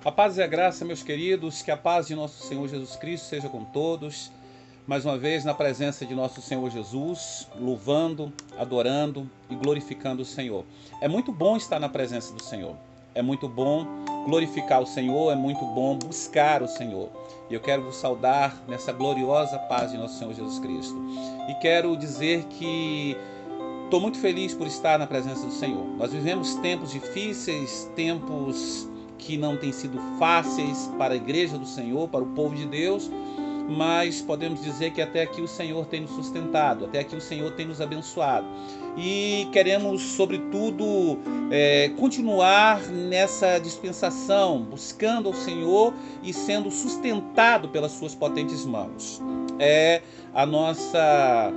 A paz e a graça, meus queridos, que a paz de nosso Senhor Jesus Cristo seja com todos. Mais uma vez na presença de nosso Senhor Jesus, louvando, adorando e glorificando o Senhor. É muito bom estar na presença do Senhor. É muito bom glorificar o Senhor, é muito bom buscar o Senhor. E eu quero vos saudar nessa gloriosa paz de nosso Senhor Jesus Cristo. E quero dizer que estou muito feliz por estar na presença do Senhor. Nós vivemos tempos difíceis, tempos que não têm sido fáceis para a igreja do Senhor, para o povo de Deus, mas podemos dizer que até aqui o Senhor tem nos sustentado, até aqui o Senhor tem nos abençoado. E queremos, sobretudo, continuar nessa dispensação, buscando ao Senhor e sendo sustentado pelas suas potentes mãos. É a nossa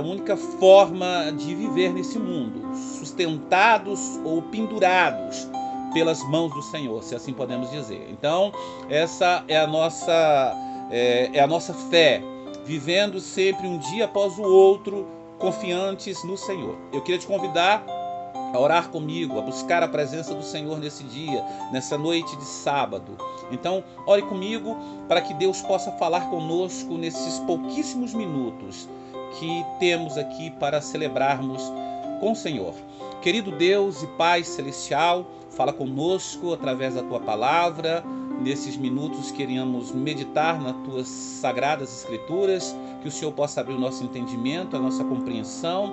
única forma de viver nesse mundo, sustentados ou pendurados pelas mãos do Senhor, se assim podemos dizer. Então, essa é a nossa fé, vivendo sempre um dia após o outro, confiantes no Senhor. Eu queria te convidar a orar comigo, a buscar a presença do Senhor nesse dia, nessa noite de sábado. Então, ore comigo para que Deus possa falar conosco nesses pouquíssimos minutos que temos aqui para celebrarmos com o Senhor. Querido Deus e Pai Celestial, fala conosco através da Tua Palavra. Nesses minutos queríamos meditar nas Tuas sagradas Escrituras, que o Senhor possa abrir o nosso entendimento, a nossa compreensão.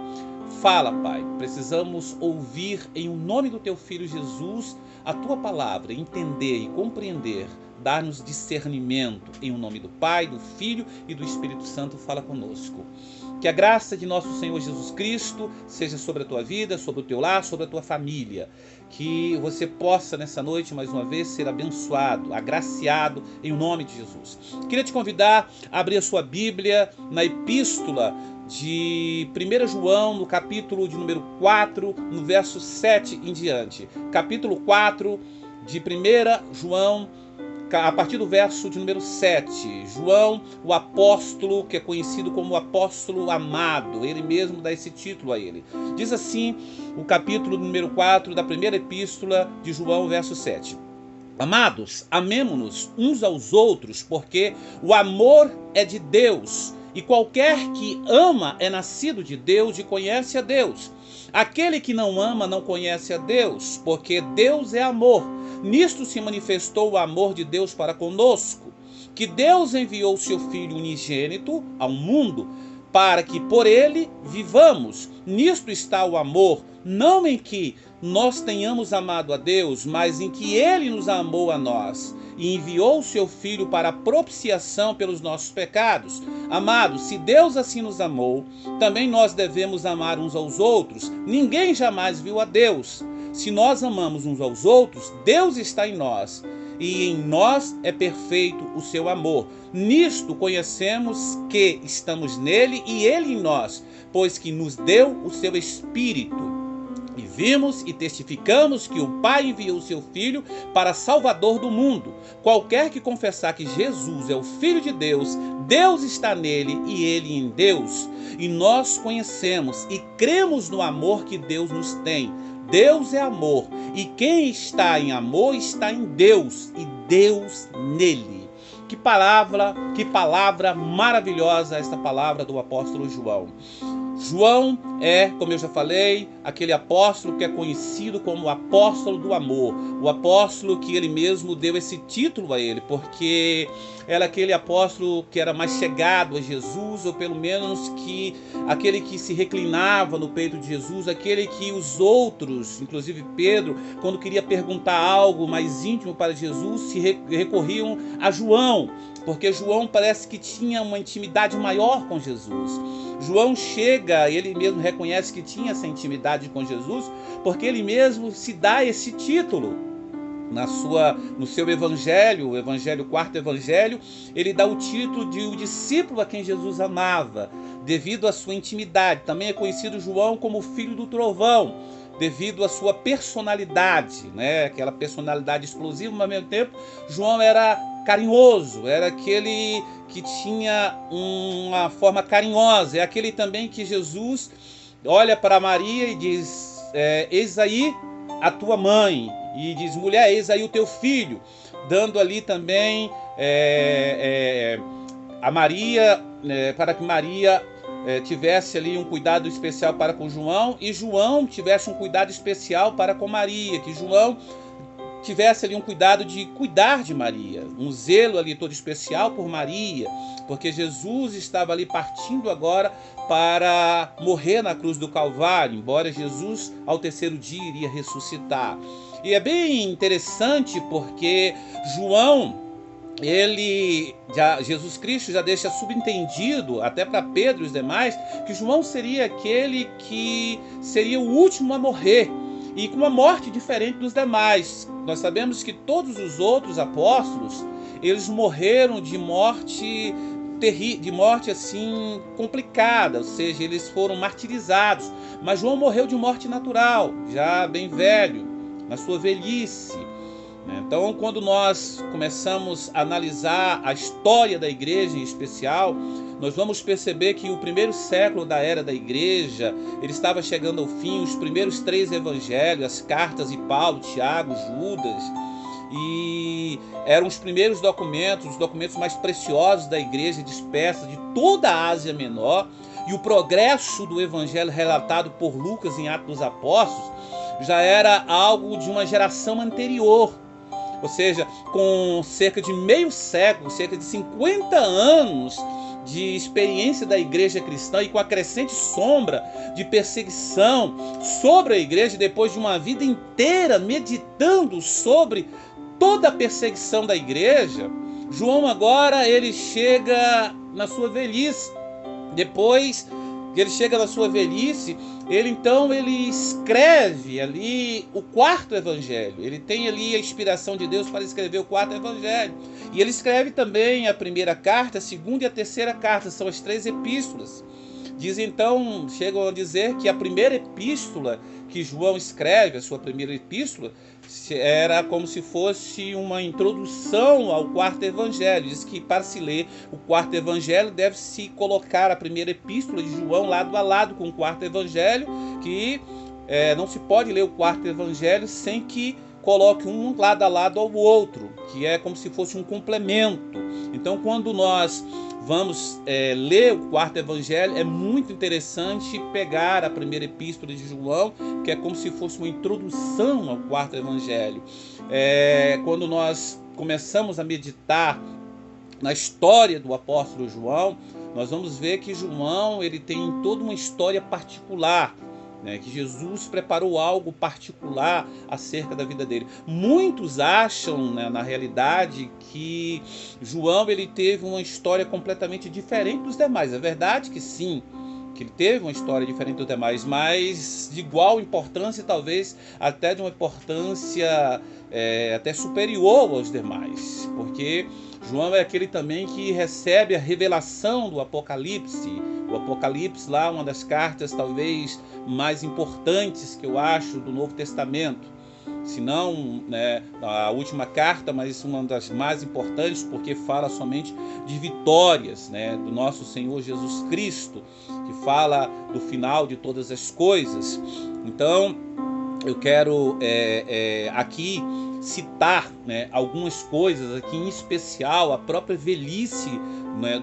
Fala, Pai, precisamos ouvir em nome do Teu Filho Jesus a Tua Palavra, entender e compreender, dar-nos discernimento em nome do Pai, do Filho e do Espírito Santo. Fala conosco. Que a graça de nosso Senhor Jesus Cristo seja sobre a tua vida, sobre o teu lar, sobre a tua família. Que você possa nessa noite, mais uma vez, ser abençoado, agraciado em nome de Jesus. Queria te convidar a abrir a sua Bíblia na epístola de 1 João, no capítulo de número 4, no verso 7 em diante. Capítulo 4 de 1 João, a partir do verso de número 7, João, o apóstolo, que é conhecido como o apóstolo amado, ele mesmo dá esse título a ele. Diz assim o capítulo número 4 da primeira epístola de João, verso 7. Amados, amemo-nos uns aos outros, porque o amor é de Deus, e qualquer que ama é nascido de Deus e conhece a Deus. Aquele que não ama não conhece a Deus, porque Deus é amor. Nisto se manifestou o amor de Deus para conosco, que Deus enviou o seu Filho unigênito ao mundo, para que por ele vivamos. Nisto está o amor, não em que nós tenhamos amado a Deus, mas em que ele nos amou a nós, e enviou o seu Filho para a propiciação pelos nossos pecados. Amados, se Deus assim nos amou, também nós devemos amar uns aos outros. Ninguém jamais viu a Deus. Se nós amamos uns aos outros, Deus está em nós, e em nós é perfeito o seu amor. Nisto conhecemos que estamos nele e ele em nós, pois que nos deu o seu Espírito. E vimos e testificamos que o Pai enviou o seu Filho para Salvador do mundo. Qualquer que confessar que Jesus é o Filho de Deus, Deus está nele e ele em Deus. E nós conhecemos e cremos no amor que Deus nos tem. Deus é amor, e quem está em amor está em Deus, e Deus nele. Que palavra maravilhosa esta palavra do apóstolo João. João é, como eu já falei, aquele apóstolo que é conhecido como o apóstolo do amor. O apóstolo que ele mesmo deu esse título a ele, porque era aquele apóstolo que era mais chegado a Jesus, ou pelo menos que aquele que se reclinava no peito de Jesus, aquele que os outros, inclusive Pedro, quando queria perguntar algo mais íntimo para Jesus, se recorriam a João, porque João parece que tinha uma intimidade maior com Jesus. João chega, ele mesmo reconhece que tinha essa intimidade com Jesus, porque ele mesmo se dá esse título. No seu evangelho, o quarto evangelho, ele dá o título de o discípulo a quem Jesus amava, devido à sua intimidade. Também é conhecido João como filho do trovão, devido à sua personalidade, né? Aquela personalidade explosiva, mas ao mesmo tempo, João era carinhoso, era aquele que tinha uma forma carinhosa, é aquele também que Jesus olha para Maria e diz, eis aí a tua mãe, e diz: mulher, eis aí o teu filho, dando ali também a Maria, para que Maria tivesse ali um cuidado especial para com João, e João tivesse um cuidado especial para com Maria, que João tivesse ali um cuidado de cuidar de Maria, um zelo ali todo especial por Maria, porque Jesus estava ali partindo agora para morrer na cruz do Calvário, embora Jesus ao terceiro dia iria ressuscitar. E é bem interessante porque Jesus Cristo já deixa subentendido, até para Pedro e os demais, que João seria aquele que seria o último a morrer, e com uma morte diferente dos demais. Nós sabemos que todos os outros apóstolos, eles morreram de morte assim complicada, ou seja, eles foram martirizados. Mas João morreu de morte natural, já bem velho, na sua velhice. Então, quando nós começamos a analisar a história da igreja em especial, nós vamos perceber que o primeiro século da era da igreja, ele estava chegando ao fim. Os primeiros 3 evangelhos, as cartas de Paulo, Tiago, Judas, e eram os primeiros documentos, os documentos mais preciosos da igreja dispersa de toda a Ásia Menor. E o progresso do evangelho relatado por Lucas em Atos dos Apóstolos já era algo de uma geração anterior. Ou seja, com cerca de meio século, cerca de 50 anos de experiência da igreja cristã, e com a crescente sombra de perseguição sobre a igreja, depois de uma vida inteira meditando sobre toda a perseguição da igreja, João agora ele chega na sua velhice. Depois que ele chega na sua velhice, ele escreve ali o 4º evangelho. Ele tem ali a inspiração de Deus para escrever o 4º evangelho. E ele escreve também a primeira carta, a segunda e a terceira carta, são as 3 epístolas. Chegam a dizer que a primeira epístola que João escreve, a sua primeira epístola, era como se fosse uma introdução ao 4º evangelho. Diz que para se ler o 4º evangelho deve-se colocar a primeira epístola de João lado a lado com o 4º evangelho, que não se pode ler o 4º evangelho sem que coloque um lado a lado ao outro, que é como se fosse um complemento. Então, quando nós vamos ler o 4º evangelho, é muito interessante pegar a primeira epístola de João, que é como se fosse uma introdução ao 4º evangelho. Quando nós começamos a meditar na história do apóstolo João, nós vamos ver que João ele tem toda uma história particular, que Jesus preparou algo particular acerca da vida dele. Muitos acham, na realidade, que João ele teve uma história completamente diferente dos demais. É verdade que sim, que ele teve uma história diferente dos demais, mas de igual importância, talvez até de uma importância até superior aos demais, porque João é aquele também que recebe a revelação do Apocalipse. O Apocalipse lá, uma das cartas talvez mais importantes que eu acho do Novo Testamento. Se não a última carta, mas uma das mais importantes, porque fala somente de vitórias do nosso Senhor Jesus Cristo, que fala do final de todas as coisas. Então, eu quero aqui citar algumas coisas, aqui em especial a própria velhice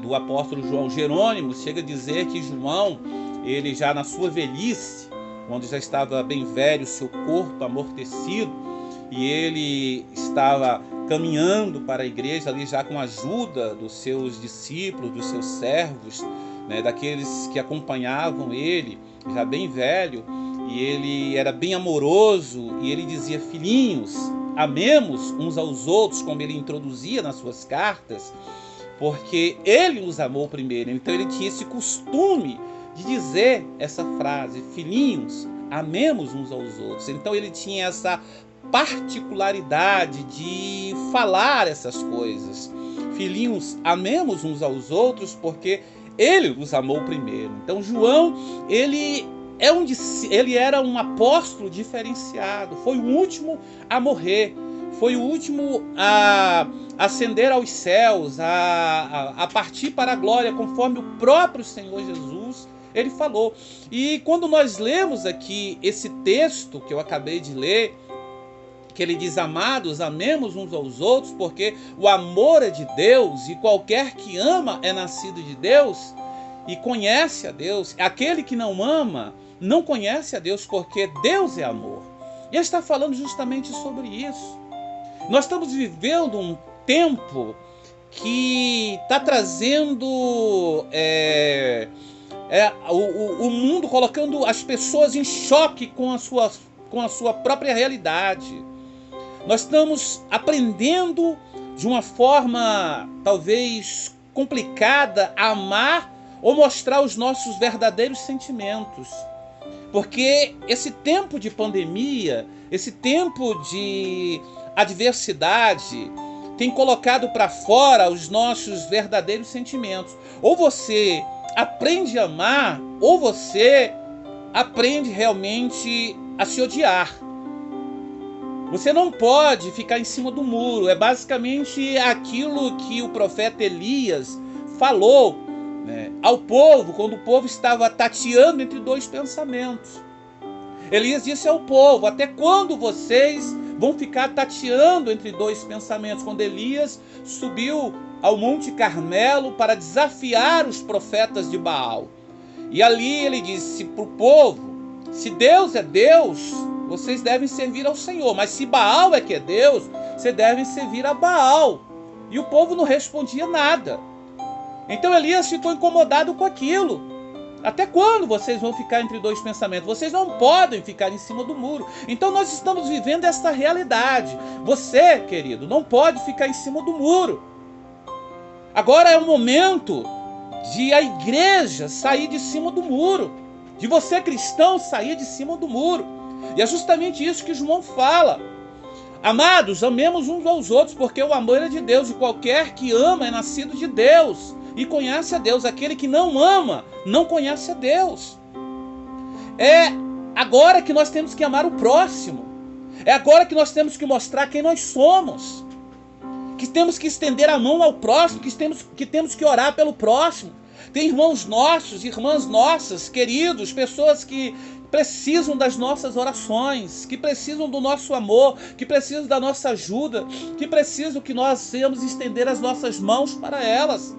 do apóstolo João. Jerônimo chega a dizer que João, ele já na sua velhice, quando já estava bem velho, seu corpo amortecido, e ele estava caminhando para a igreja ali já com a ajuda dos seus discípulos, dos seus servos, daqueles que acompanhavam ele, já bem velho, e ele era bem amoroso, e ele dizia: filhinhos, amemos uns aos outros, como ele introduzia nas suas cartas, porque ele nos amou primeiro. Então ele tinha esse costume de dizer essa frase: filhinhos, amemos uns aos outros. Então ele tinha essa particularidade de falar essas coisas: filhinhos, amemos uns aos outros, porque ele nos amou primeiro. Então João, ele era um apóstolo diferenciado, foi o último a morrer, foi o último a ascender aos céus, a partir para a glória, conforme o próprio Senhor Jesus ele falou. E quando nós lemos aqui esse texto que eu acabei de ler, que ele diz: amados, amemos uns aos outros, porque o amor é de Deus, e qualquer que ama é nascido de Deus e conhece a Deus. Aquele que não ama não conhece a Deus, porque Deus é amor. E ele está falando justamente sobre isso. Nós estamos vivendo um tempo que está trazendo o mundo, colocando as pessoas em choque com a sua própria realidade. Nós estamos aprendendo de uma forma talvez complicada a amar ou mostrar os nossos verdadeiros sentimentos. Porque esse tempo de pandemia, esse tempo de adversidade, tem colocado para fora os nossos verdadeiros sentimentos. Ou você aprende a amar, ou você aprende realmente a se odiar. Você não pode ficar em cima do muro. É basicamente aquilo que o profeta Elias falou, né, ao povo, quando o povo estava tateando entre dois pensamentos. Elias disse ao povo: até quando vocês vão ficar tateando entre dois pensamentos? Quando Elias subiu ao Monte Carmelo para desafiar os profetas de Baal. E ali ele disse para o povo: se Deus é Deus, vocês devem servir ao Senhor. Mas se Baal é que é Deus, vocês devem servir a Baal. E o povo não respondia nada. Então Elias ficou incomodado com aquilo. Até quando vocês vão ficar entre dois pensamentos? Vocês não podem ficar em cima do muro. Então nós estamos vivendo essa realidade. Você, querido, não pode ficar em cima do muro. Agora é o momento de a igreja sair de cima do muro. De você, cristão, sair de cima do muro. E é justamente isso que João fala. Amados, amemos uns aos outros, porque o amor é de Deus, e qualquer que ama é nascido de Deus e conhece a Deus. Aquele que não ama não conhece a Deus. É agora que nós temos que amar o próximo. É agora que nós temos que mostrar quem nós somos. Que temos que estender a mão ao próximo, que temos que orar pelo próximo. Tem irmãos nossos, irmãs nossas, queridos, pessoas que precisam das nossas orações, que precisam do nosso amor, que precisam da nossa ajuda, que precisam que nós venhamos estender as nossas mãos para elas.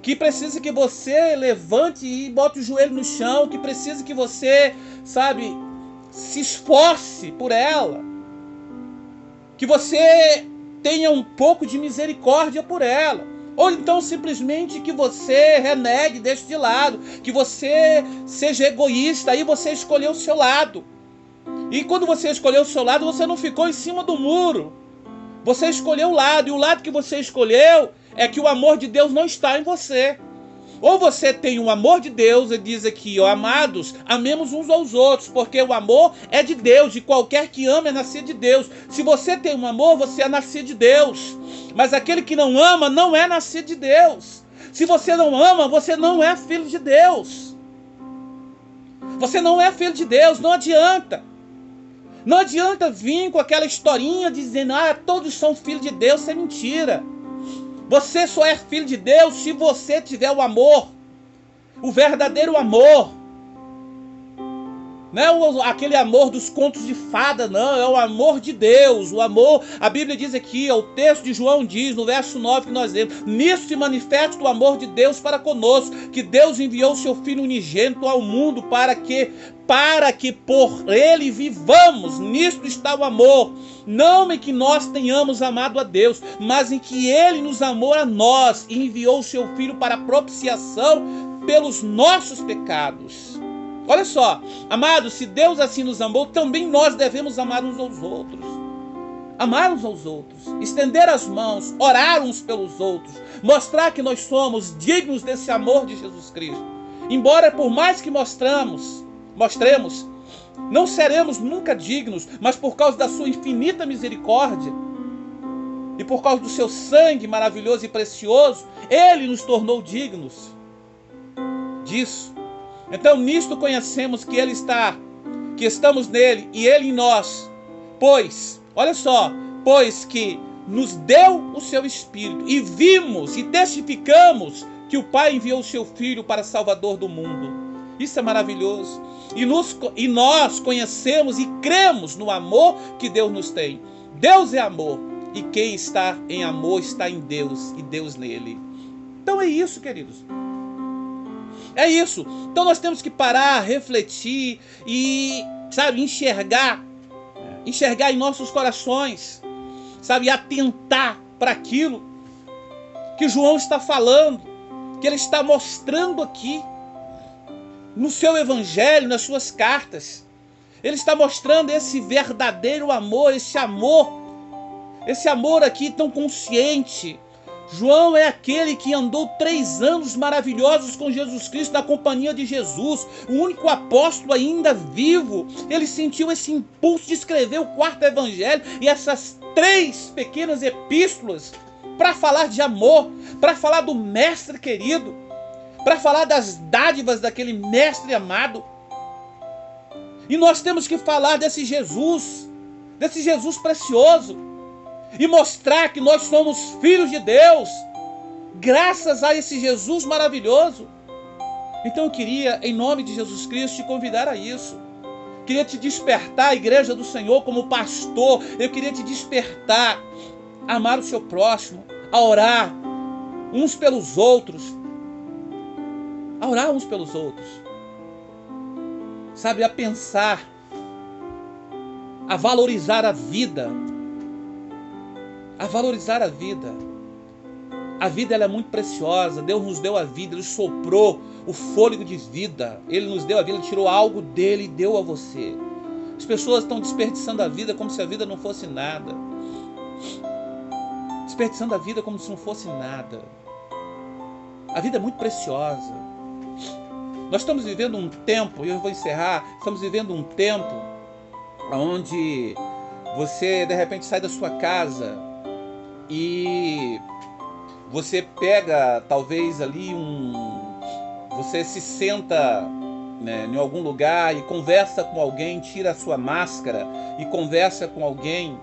Que precisa que você levante e bote o joelho no chão, que precisa que você, se esforce por ela. Que você tenha um pouco de misericórdia por ela. Ou então simplesmente que você renegue, deixe de lado, que você seja egoísta, aí você escolheu o seu lado. E quando você escolheu o seu lado, você não ficou em cima do muro. Você escolheu o lado, e o lado que você escolheu é que o amor de Deus não está em você. Ou você tem o amor de Deus, ele diz aqui, amados, amemos uns aos outros, porque o amor é de Deus, e qualquer que ama é nascido de Deus. Se você tem um amor, você é nascido de Deus. Mas aquele que não ama, não é nascido de Deus. Se você não ama, você não é filho de Deus. Você não é filho de Deus, não adianta. Não adianta vir com aquela historinha dizendo, todos são filhos de Deus, isso é mentira. Você só é filho de Deus se você tiver o amor, o verdadeiro amor. Não é aquele amor dos contos de fada, não, é o amor de Deus, o amor, a Bíblia diz aqui, o texto de João diz, no verso 9 que nós lemos, nisso se manifesta o amor de Deus para conosco, que Deus enviou o seu Filho unigênito ao mundo para que por ele vivamos. Nisto está o amor, não em que nós tenhamos amado a Deus, mas em que ele nos amou a nós e enviou o seu Filho para propiciação pelos nossos pecados. Olha só, amados, se Deus assim nos amou, também nós devemos amar uns aos outros. Amar uns aos outros, estender as mãos, orar uns pelos outros, mostrar que nós somos dignos desse amor de Jesus Cristo. Embora por mais que mostremos, não seremos nunca dignos, mas por causa da sua infinita misericórdia e por causa do seu sangue maravilhoso e precioso, ele nos tornou dignos disso. Então nisto conhecemos que ele está, que estamos nele e ele em nós, pois, olha só, pois que nos deu o seu Espírito e vimos e testificamos que o Pai enviou o seu Filho para Salvador do mundo. Isso é maravilhoso. E nós conhecemos e cremos no amor que Deus nos tem. Deus é amor. E quem está em amor está em Deus e Deus nele. Então é isso, queridos. É isso. Então nós temos que parar, refletir e, sabe, enxergar em nossos corações, sabe, atentar para aquilo que João está falando, que ele está mostrando aqui no seu evangelho, nas suas cartas. Ele está mostrando esse verdadeiro amor, esse amor aqui tão consciente. João é aquele que andou 3 anos maravilhosos com Jesus Cristo, na companhia de Jesus, o único apóstolo ainda vivo. Ele sentiu esse impulso de escrever o 4º evangelho e essas 3 pequenas epístolas para falar de amor, para falar do mestre querido, para falar das dádivas daquele mestre amado. E nós temos que falar desse Jesus precioso, e mostrar que nós somos filhos de Deus, graças a esse Jesus maravilhoso. Então eu queria, em nome de Jesus Cristo, te convidar a isso. Queria te despertar, a igreja do Senhor, como pastor. Eu queria te despertar a amar o seu próximo, a orar uns pelos outros. A orar uns pelos outros. Sabe, a pensar, a valorizar a vida. A valorizar a vida. A vida, ela é muito preciosa. Deus nos deu a vida, Ele soprou o fôlego de vida. Ele nos deu a vida, Ele tirou algo dele e deu a você. As pessoas estão desperdiçando a vida como se a vida não fosse nada. Desperdiçando a vida como se não fosse nada. A vida é muito preciosa. Nós estamos vivendo um tempo, e eu vou encerrar, estamos vivendo um tempo onde você de repente sai da sua casa e você pega talvez ali você se senta, né, em algum lugar e conversa com alguém, tira a sua máscara e conversa com alguém,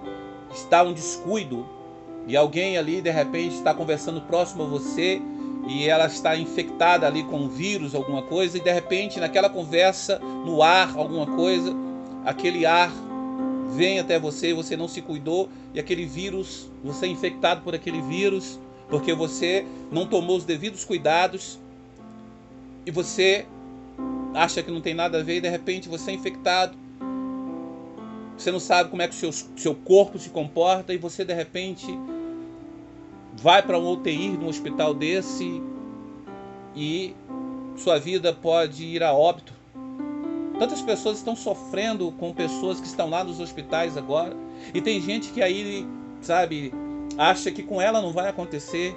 está um descuido e alguém ali de repente está conversando próximo a você e ela está infectada ali com um vírus, alguma coisa, e de repente naquela conversa, no ar, alguma coisa, aquele ar vem até você, você não se cuidou e aquele vírus, você é infectado por aquele vírus porque você não tomou os devidos cuidados e você acha que não tem nada a ver e de repente você é infectado. Você não sabe como é que o seu corpo se comporta e você de repente vai para um UTI num hospital desse e sua vida pode ir a óbito. Tantas pessoas estão sofrendo com pessoas que estão lá nos hospitais agora. E tem gente que aí, sabe, acha que com ela não vai acontecer.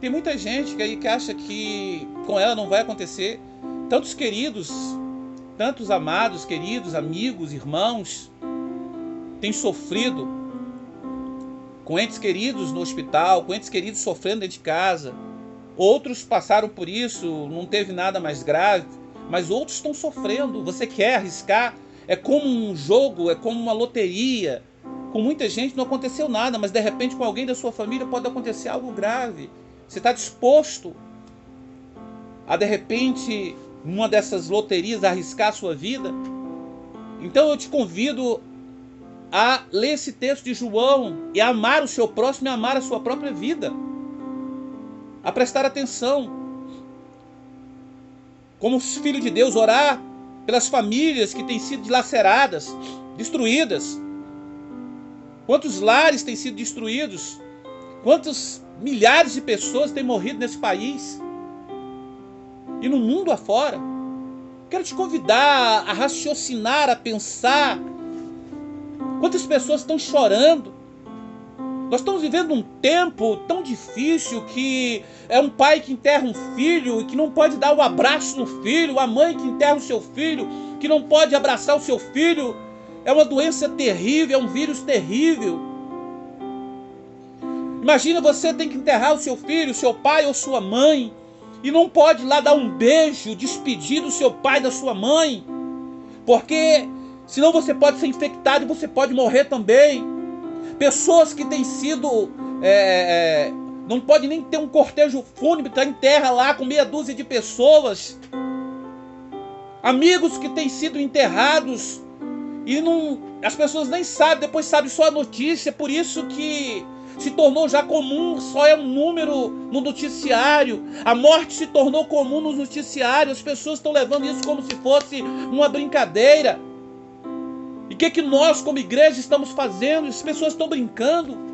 Tem muita gente que aí que acha que com ela não vai acontecer. Tantos queridos, tantos amados, queridos, amigos, irmãos, têm sofrido com entes queridos no hospital, com entes queridos sofrendo dentro de casa. Outros passaram por isso, não teve nada mais grave. Mas outros estão sofrendo. Você quer arriscar? É como um jogo, é como uma loteria. Com muita gente não aconteceu nada, mas de repente com alguém da sua família pode acontecer algo grave. Você está disposto a de repente, numa dessas loterias, arriscar a sua vida? Então eu te convido a ler esse texto de João e a amar o seu próximo e a amar a sua própria vida. A prestar atenção. Como filho de Deus, orar pelas famílias que têm sido dilaceradas, destruídas. Quantos lares têm sido destruídos? Quantos milhares de pessoas têm morrido nesse país? E no mundo afora? Quero te convidar a raciocinar, a pensar. Quantas pessoas estão chorando? Nós estamos vivendo um tempo tão difícil que é um pai que enterra um filho e que não pode dar um abraço no filho, a mãe que enterra o seu filho, que não pode abraçar o seu filho. É uma doença terrível, é um vírus terrível. Imagina, você tem que enterrar o seu filho, seu pai ou sua mãe, e não pode ir lá dar um beijo, despedir do seu pai, da sua mãe, porque senão você pode ser infectado e você pode morrer também. Pessoas que têm sido... não pode nem ter um cortejo fúnebre, está em terra lá com meia dúzia de pessoas. Amigos que têm sido enterrados e as pessoas nem sabem, depois sabem só a notícia. Por isso que se tornou já comum, só é um número no noticiário. A morte se tornou comum nos noticiários. As pessoas estão levando isso como se fosse uma brincadeira. E o que nós, como igreja, estamos fazendo? As pessoas estão brincando.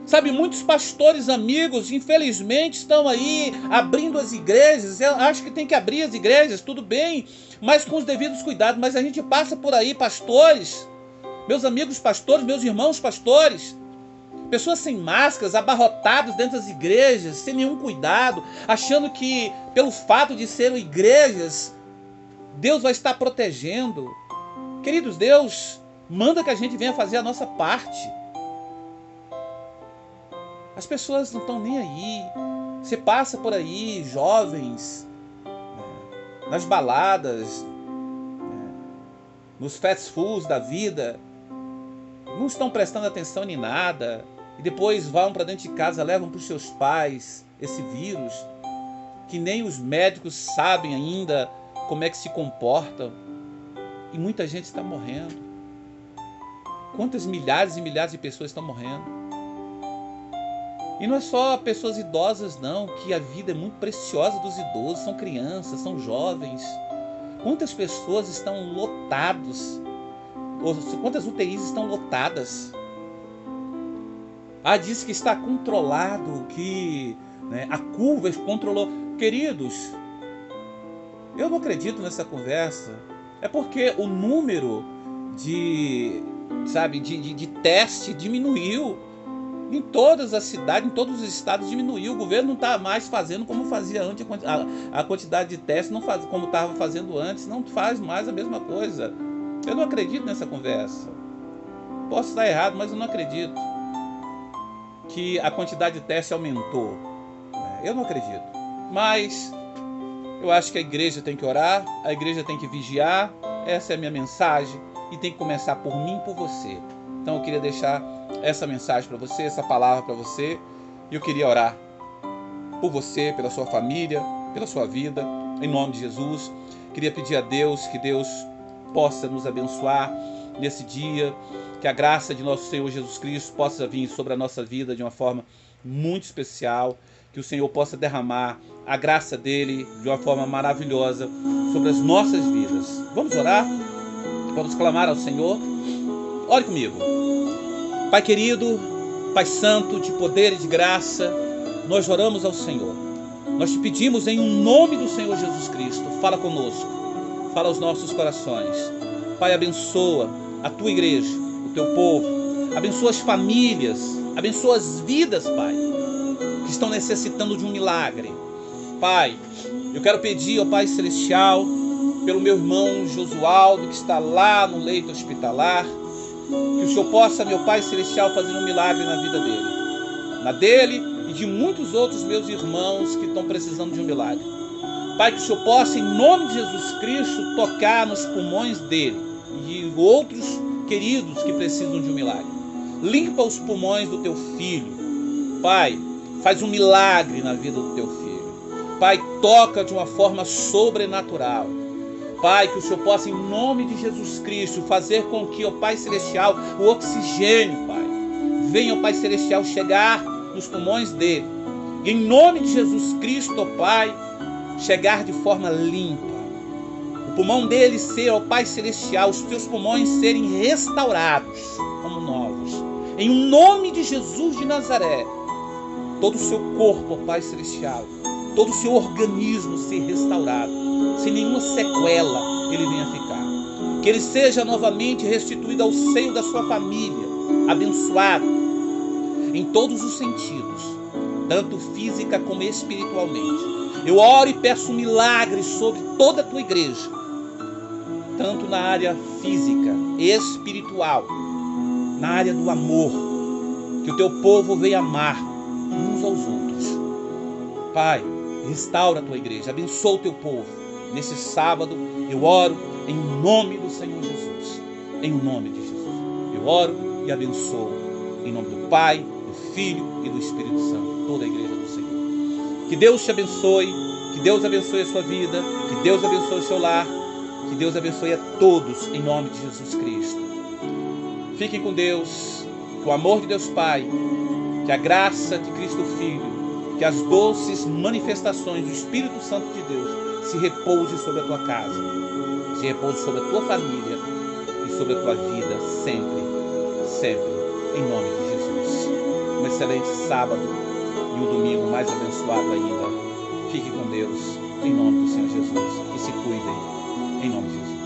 Sabe, muitos pastores amigos, infelizmente, estão aí abrindo as igrejas. Eu acho que tem que abrir as igrejas, tudo bem, mas com os devidos cuidados. Mas a gente passa por aí, pastores, meus amigos pastores, meus irmãos pastores, pessoas sem máscaras, abarrotadas dentro das igrejas, sem nenhum cuidado, achando que pelo fato de serem igrejas, Deus vai estar protegendo. Queridos, Deus manda que a gente venha fazer a nossa parte. As pessoas não estão nem aí. Você passa por aí, jovens, nas baladas, nos fast foods da vida, não estão prestando atenção em nada, e depois vão para dentro de casa, levam para os seus pais esse vírus, que nem os médicos sabem ainda como é que se comportam, e muita gente está morrendo. Quantas milhares e milhares de pessoas estão morrendo? E não é só pessoas idosas não, que a vida é muito preciosa dos idosos, são crianças, são jovens. Quantas pessoas estão lotadas? Quantas UTIs estão lotadas? Diz que está controlado, que a curva controlou. Queridos, eu não acredito nessa conversa. É porque o número de teste diminuiu. Em todas as cidades, em todos os estados diminuiu. O governo não está mais fazendo como fazia antes. A quantidade de testes não faz como estava fazendo antes. Não faz mais a mesma coisa. Eu não acredito nessa conversa. Posso estar errado, mas eu não acredito que a quantidade de testes aumentou. Eu não acredito. Mas eu acho que a igreja tem que orar, a igreja tem que vigiar. Essa é a minha mensagem. E tem que começar por mim e por você. Então eu queria deixar essa mensagem para você, essa palavra para você. E eu queria orar por você, pela sua família, pela sua vida, em nome de Jesus. Queria pedir a Deus que Deus possa nos abençoar nesse dia, que a graça de nosso Senhor Jesus Cristo possa vir sobre a nossa vida de uma forma muito especial, que o Senhor possa derramar a graça dele de uma forma maravilhosa sobre as nossas vidas. Vamos orar? Vamos clamar ao Senhor? Ore comigo. Pai querido, Pai santo, de poder e de graça, nós oramos ao Senhor. Nós te pedimos em nome do Senhor Jesus Cristo, fala conosco, fala aos nossos corações. Pai, abençoa a tua igreja, o teu povo, abençoa as famílias, abençoa as vidas, Pai, que estão necessitando de um milagre. Pai, eu quero pedir ao Pai Celestial, pelo meu irmão Josualdo, que está lá no leito hospitalar, que o Senhor possa, meu Pai Celestial, fazer um milagre na vida dele, na dele e de muitos outros meus irmãos que estão precisando de um milagre. Pai, que o Senhor possa, em nome de Jesus Cristo, tocar nos pulmões dele e de outros queridos que precisam de um milagre. Limpa os pulmões do teu filho. Pai, faz um milagre na vida do teu filho. Pai, toca de uma forma sobrenatural. Pai, que o Senhor possa, em nome de Jesus Cristo, fazer com que, ó Pai Celestial, o oxigênio, Pai, venha, ó Pai Celestial, chegar nos pulmões dele. E em nome de Jesus Cristo, ó Pai, chegar de forma limpa. O pulmão dele ser, ó Pai Celestial, os teus pulmões serem restaurados como novos. Em nome de Jesus de Nazaré, todo o seu corpo, ó Pai Celestial, todo o seu organismo ser restaurado. Sem nenhuma sequela ele venha ficar. Que ele seja novamente restituído ao seio da sua família, abençoado em todos os sentidos, tanto física como espiritualmente. Eu oro e peço um milagre sobre toda a tua igreja, tanto na área física, espiritual, na área do amor, que o teu povo venha amar uns aos outros. Pai, restaura a tua igreja, abençoa o teu povo. Nesse sábado, eu oro em nome do Senhor Jesus. Em nome de Jesus. Eu oro e abençoo. Em nome do Pai, do Filho e do Espírito Santo. Toda a igreja do Senhor. Que Deus te abençoe. Que Deus abençoe a sua vida, que Deus abençoe o seu lar, que Deus abençoe a todos em nome de Jesus Cristo. Fiquem com Deus, que o amor de Deus Pai, que a graça de Cristo Filho, que as doces manifestações do Espírito Santo de Deus se repouse sobre a tua casa, se repouse sobre a tua família e sobre a tua vida sempre, sempre, em nome de Jesus. Um excelente sábado e um domingo mais abençoado ainda. Fique com Deus, em nome do Senhor Jesus, e se cuidem, em nome de Jesus.